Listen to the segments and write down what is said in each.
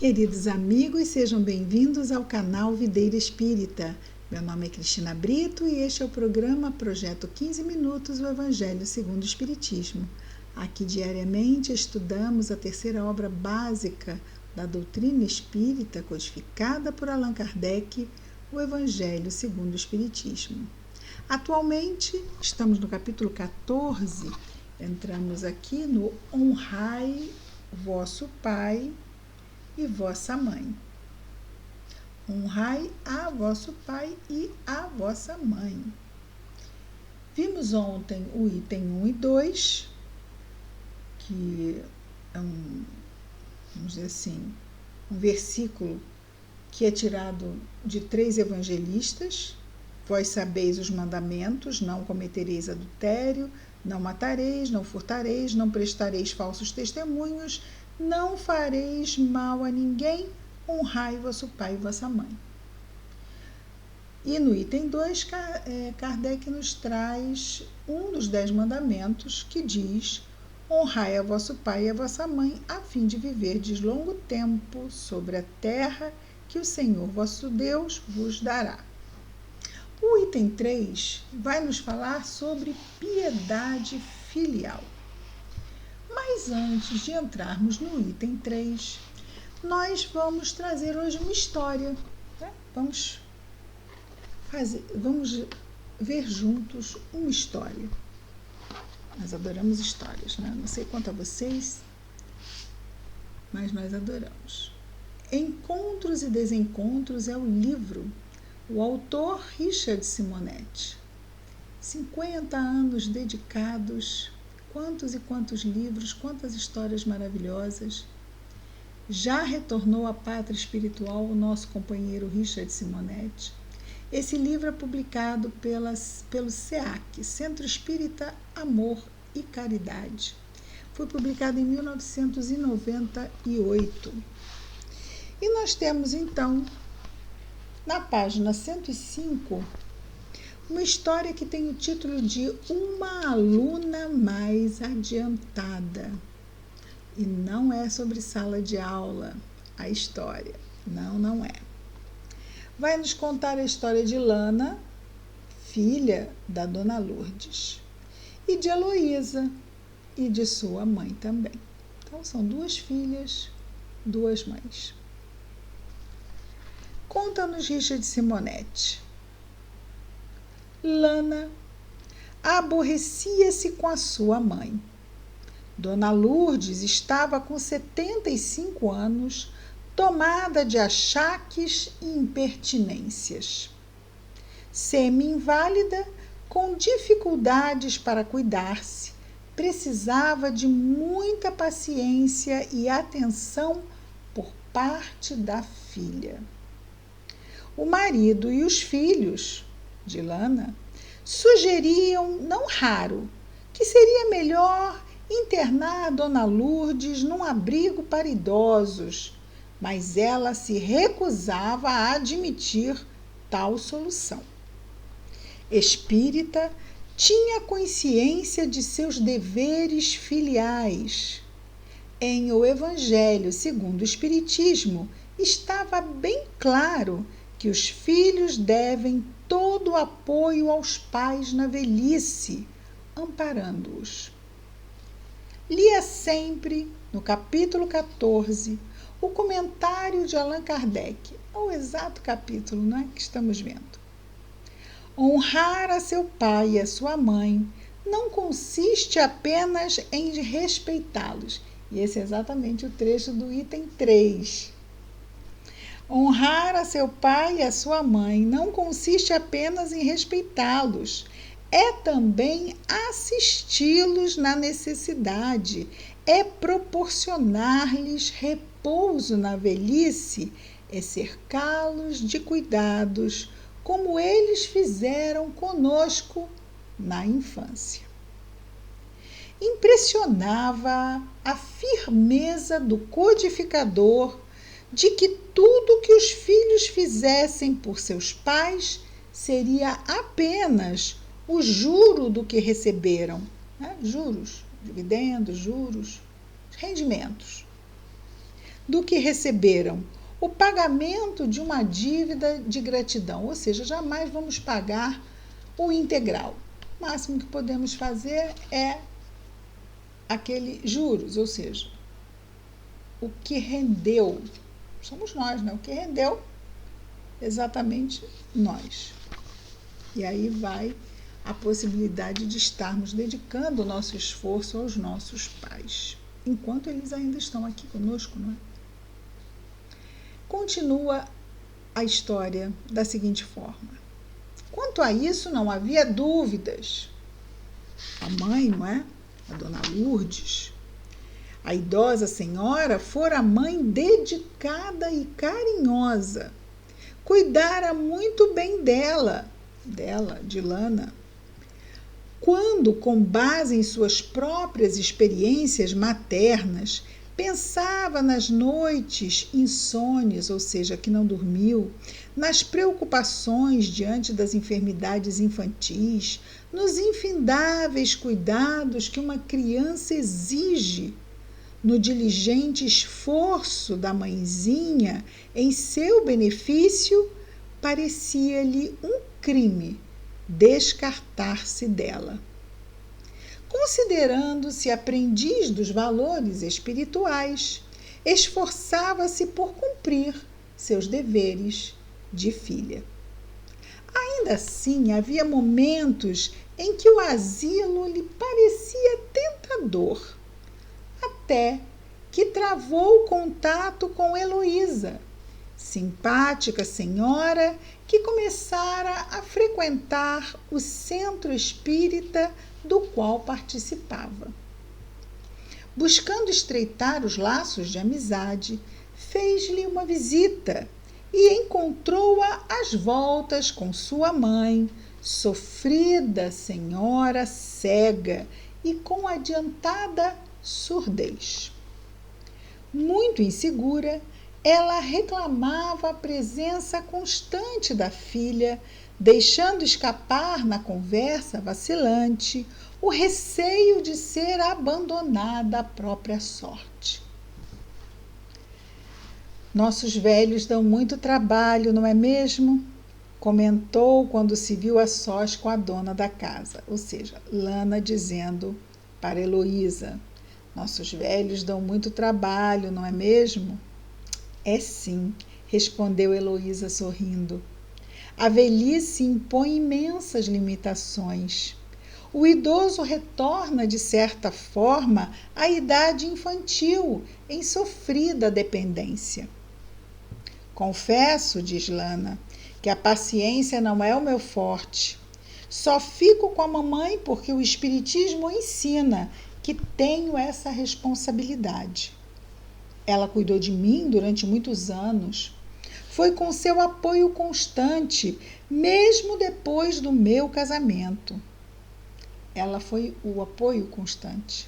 Queridos amigos, sejam bem-vindos ao canal Videira Espírita. Meu nome é Cristina Brito e este é o programa Projeto 15 Minutos, o Evangelho segundo o Espiritismo. Aqui diariamente estudamos a terceira obra básica da doutrina espírita, codificada por Allan Kardec, o Evangelho segundo o Espiritismo. Atualmente estamos no capítulo 14, entramos aqui no Honrai vosso Pai e vossa mãe. Honrai a vosso pai e a vossa mãe. Vimos ontem o item 1 e 2, que é vamos dizer assim, um versículo que é tirado de 3 evangelistas. Vós sabeis os mandamentos: não cometereis adultério, não matareis, não furtareis, não prestareis falsos testemunhos, não fareis mal a ninguém, honrai vosso pai e vossa mãe. E no item 2, Kardec nos traz um dos 10 mandamentos que diz: honrai a vosso pai e a vossa mãe, a fim de viverdes longo tempo sobre a terra que o Senhor vosso Deus vos dará. O item 3 vai nos falar sobre piedade filial. Mas antes de entrarmos no item 3, nós vamos trazer hoje uma história. Né? Vamos ver juntos uma história. Nós adoramos histórias, né? Não sei quanto a vocês, mas nós adoramos. Encontros e Desencontros é o livro. O autor, Richard Simonetti. 50 anos dedicados. Quantos e quantos livros, quantas histórias maravilhosas. Já retornou à pátria espiritual o nosso companheiro Richard Simonetti. Esse livro é publicado pelo SEAC, Centro Espírita Amor e Caridade. Foi publicado em 1998. E nós temos, então, na página 105, uma história que tem o título de Uma Aluna Mais Adiantada. E não é sobre sala de aula a história. Não é. Vai nos contar a história de Lana, filha da Dona Lourdes, e de Heloísa, e de sua mãe também. Então, são 2 filhas, 2 mães. Conta-nos Richard Simonetti. Lana aborrecia-se com a sua mãe. Dona Lourdes estava com 75 anos, tomada de achaques e impertinências. Semi-inválida, com dificuldades para cuidar-se, precisava de muita paciência e atenção por parte da filha. O marido e os filhos de Lana sugeriam, não raro, que seria melhor internar a Dona Lourdes num abrigo para idosos, mas ela se recusava a admitir tal solução. Espírita, tinha consciência de seus deveres filiais. Em O Evangelho segundo o Espiritismo, estava bem claro que os filhos devem todo o apoio aos pais na velhice, amparando-os. Lia sempre, no capítulo 14, o comentário de Allan Kardec, o exato capítulo, não é, que estamos vendo. Honrar a seu pai e a sua mãe não consiste apenas em respeitá-los. E esse é exatamente o trecho do item 3. Honrar a seu pai e a sua mãe não consiste apenas em respeitá-los, é também assisti-los na necessidade, é proporcionar-lhes repouso na velhice, é cercá-los de cuidados, como eles fizeram conosco na infância. Impressionava a firmeza do codificador de que tudo que os filhos fizessem por seus pais seria apenas o juro do que receberam, né? Juros, dividendos, juros, rendimentos. do que receberam, o pagamento de uma dívida de gratidão, ou seja, jamais vamos pagar o integral. O máximo que podemos fazer é aquele juros, ou seja, o que rendeu, somos nós, né? O que rendeu, exatamente nós. E aí vai a possibilidade de estarmos dedicando o nosso esforço aos nossos pais, enquanto eles ainda estão aqui conosco, não é? Continua a história da seguinte forma. Quanto a isso, não havia dúvidas. A mãe, não é? A dona Lourdes, a idosa senhora, fora mãe dedicada e carinhosa. Cuidara muito bem dela, de Lana. Quando, com base em suas próprias experiências maternas, pensava nas noites insônias, ou seja, que não dormiu, nas preocupações diante das enfermidades infantis, nos infindáveis cuidados que uma criança exige, no diligente esforço da mãezinha em seu benefício, parecia-lhe um crime descartar-se dela. Considerando-se aprendiz dos valores espirituais, esforçava-se por cumprir seus deveres de filha. Ainda assim, havia momentos em que o asilo lhe parecia tentador, até que travou contato com Heloísa, simpática senhora que começara a frequentar o centro espírita do qual participava. Buscando estreitar os laços de amizade, fez-lhe uma visita e encontrou-a às voltas com sua mãe, sofrida senhora cega e com adiantada surdez. Muito insegura, ela reclamava a presença constante da filha, deixando escapar na conversa vacilante o receio de ser abandonada à própria sorte. Nossos velhos dão muito trabalho, não é mesmo? Comentou quando se viu a sós com a dona da casa, ou seja, Lana dizendo para Heloísa: nossos velhos dão muito trabalho, não é mesmo? É sim, respondeu Heloísa sorrindo. A velhice impõe imensas limitações. O idoso retorna, de certa forma, à idade infantil, em sofrida dependência. Confesso, diz Lana, que a paciência não é o meu forte. Só fico com a mamãe porque o Espiritismo ensina que tenho essa responsabilidade. Ela cuidou de mim durante muitos anos. Foi com seu apoio constante, mesmo depois do meu casamento. Ela foi o apoio constante.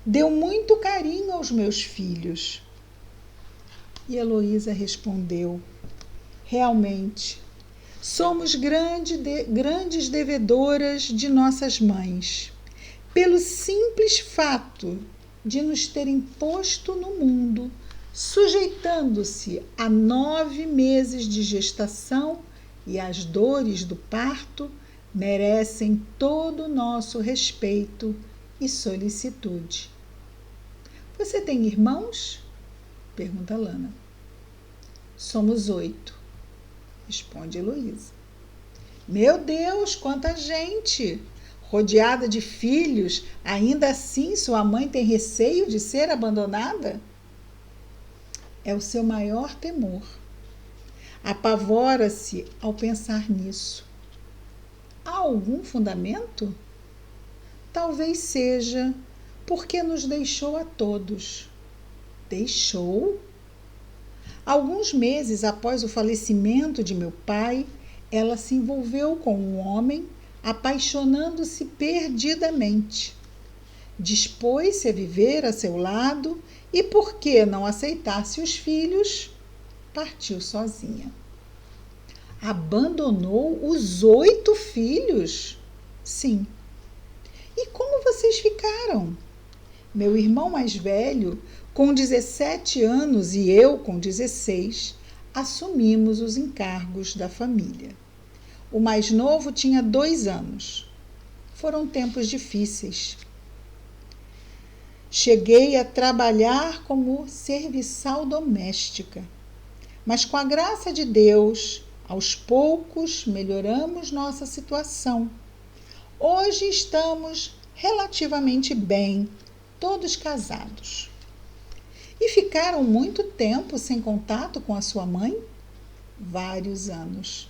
Deu muito carinho aos meus filhos. E Heloísa respondeu: realmente, somos grandes devedoras de nossas mães, pelo simples fato de nos terem posto no mundo, sujeitando-se a 9 meses de gestação, e as dores do parto merecem todo o nosso respeito e solicitude. Você tem irmãos? Pergunta Lana. Somos 8, responde Heloísa. Meu Deus, quanta gente! Rodeada de filhos, ainda assim sua mãe tem receio de ser abandonada? É o seu maior temor. Apavora-se ao pensar nisso. Há algum fundamento? Talvez seja porque nos deixou a todos. Deixou? Alguns meses após o falecimento de meu pai, ela se envolveu com um homem, apaixonando-se perdidamente. Dispôs-se a viver a seu lado e, porque não aceitasse os filhos, partiu sozinha. Abandonou os 8 filhos? Sim. E como vocês ficaram? Meu irmão mais velho, com 17 anos, e eu com 16, assumimos os encargos da família. O mais novo tinha 2 anos. Foram tempos difíceis. Cheguei a trabalhar como serviçal doméstica, mas com a graça de Deus, aos poucos melhoramos nossa situação. Hoje estamos relativamente bem, todos casados. E ficaram muito tempo sem contato com a sua mãe? Vários anos.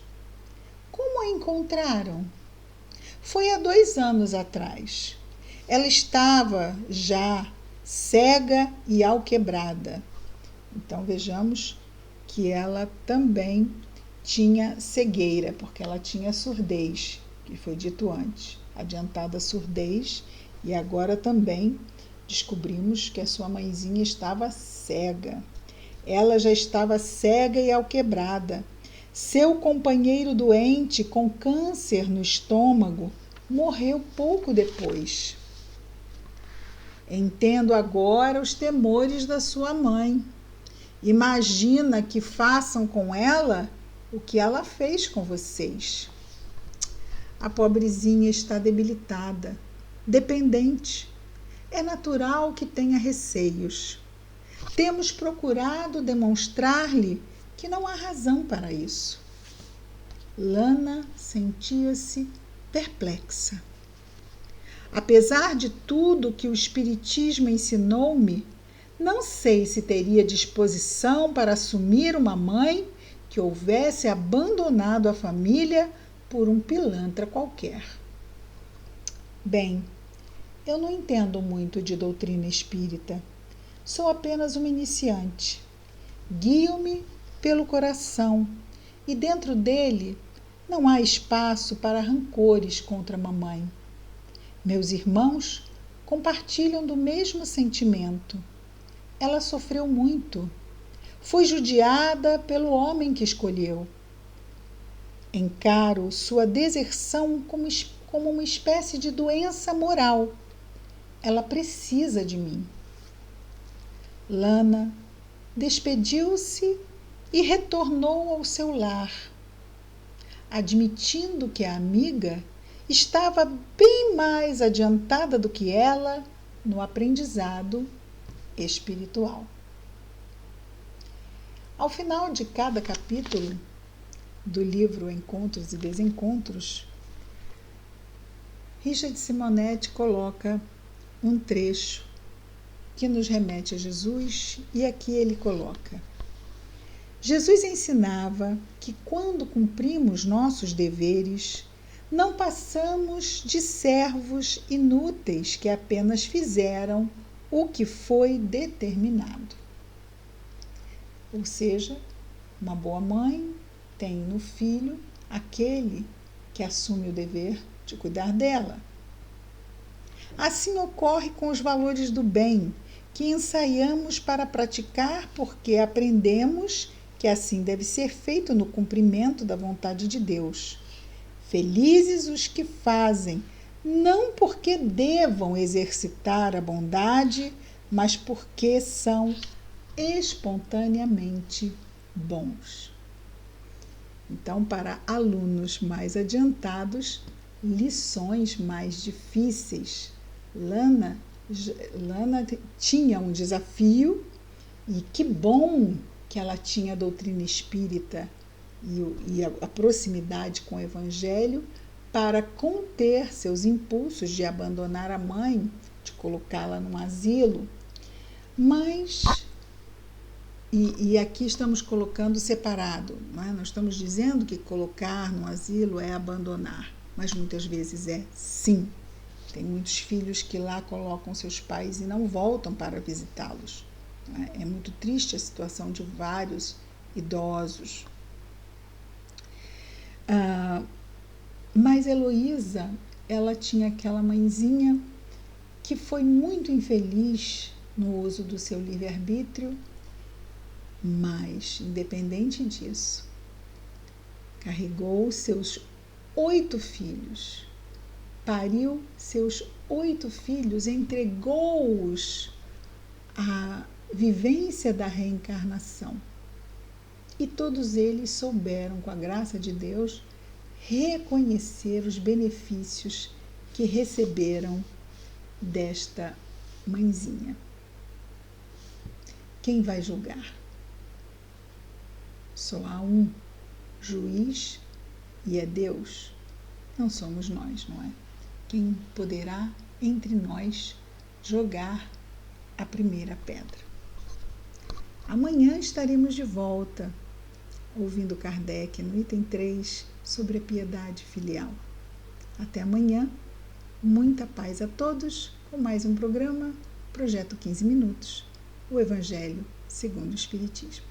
Como a encontraram? Foi há 2 anos atrás. Ela estava já cega e alquebrada. Então vejamos que ela também tinha cegueira, porque ela tinha surdez, que foi dito antes, adiantada surdez, e agora também descobrimos que a sua mãezinha estava cega. Ela já estava cega e alquebrada. Seu companheiro doente com câncer no estômago morreu pouco depois. Entendo agora os temores da sua mãe. Imagina que façam com ela o que ela fez com vocês. A pobrezinha está debilitada, dependente. É natural que tenha receios. Temos procurado demonstrar-lhe que não há razão para isso. Lana sentia-se perplexa. Apesar de tudo que o Espiritismo ensinou-me, não sei se teria disposição para assumir uma mãe que houvesse abandonado a família por um pilantra qualquer. Bem, eu não entendo muito de doutrina espírita. Sou apenas uma iniciante. Guio-me pelo coração e dentro dele não há espaço para rancores contra a mamãe. Meus irmãos compartilham do mesmo sentimento. Ela sofreu muito. Foi judiada pelo homem que escolheu. Encaro sua deserção como uma espécie de doença moral. Ela precisa de mim. Lana despediu-se e retornou ao seu lar, admitindo que a amiga estava bem mais adiantada do que ela no aprendizado espiritual. Ao final de cada capítulo do livro Encontros e Desencontros, Richard Simonetti coloca um trecho que nos remete a Jesus, e aqui ele coloca: Jesus ensinava que quando cumprimos nossos deveres, não passamos de servos inúteis que apenas fizeram o que foi determinado. Ou seja, uma boa mãe tem no filho aquele que assume o dever de cuidar dela. Assim ocorre com os valores do bem, que ensaiamos para praticar porque aprendemos que assim deve ser feito no cumprimento da vontade de Deus. Felizes os que fazem, não porque devam exercitar a bondade, mas porque são espontaneamente bons. Então, para alunos mais adiantados, lições mais difíceis. Lana tinha um desafio, e que bom que ela tinha a doutrina espírita e a proximidade com o Evangelho para conter seus impulsos de abandonar a mãe, de colocá-la num asilo. Mas, e aqui estamos colocando separado, não é? Nós estamos dizendo que colocar num asilo é abandonar, mas muitas vezes é sim. Tem muitos filhos que lá colocam seus pais e não voltam para visitá-los. É muito triste a situação de vários idosos. Mas Heloísa, ela tinha aquela mãezinha que foi muito infeliz no uso do seu livre-arbítrio, mas, independente disso, carregou seus 8 filhos pariu seus 8 filhos, entregou-os à vivência da reencarnação. E todos eles souberam, com a graça de Deus, reconhecer os benefícios que receberam desta mãezinha. Quem vai julgar? Só há um juiz e é Deus. Não somos nós, não é? Quem poderá entre nós jogar a primeira pedra? Amanhã estaremos de volta, ouvindo Kardec no item 3 sobre a piedade filial. Até amanhã, muita paz a todos, com mais um programa, Projeto 15 Minutos, o Evangelho segundo o Espiritismo.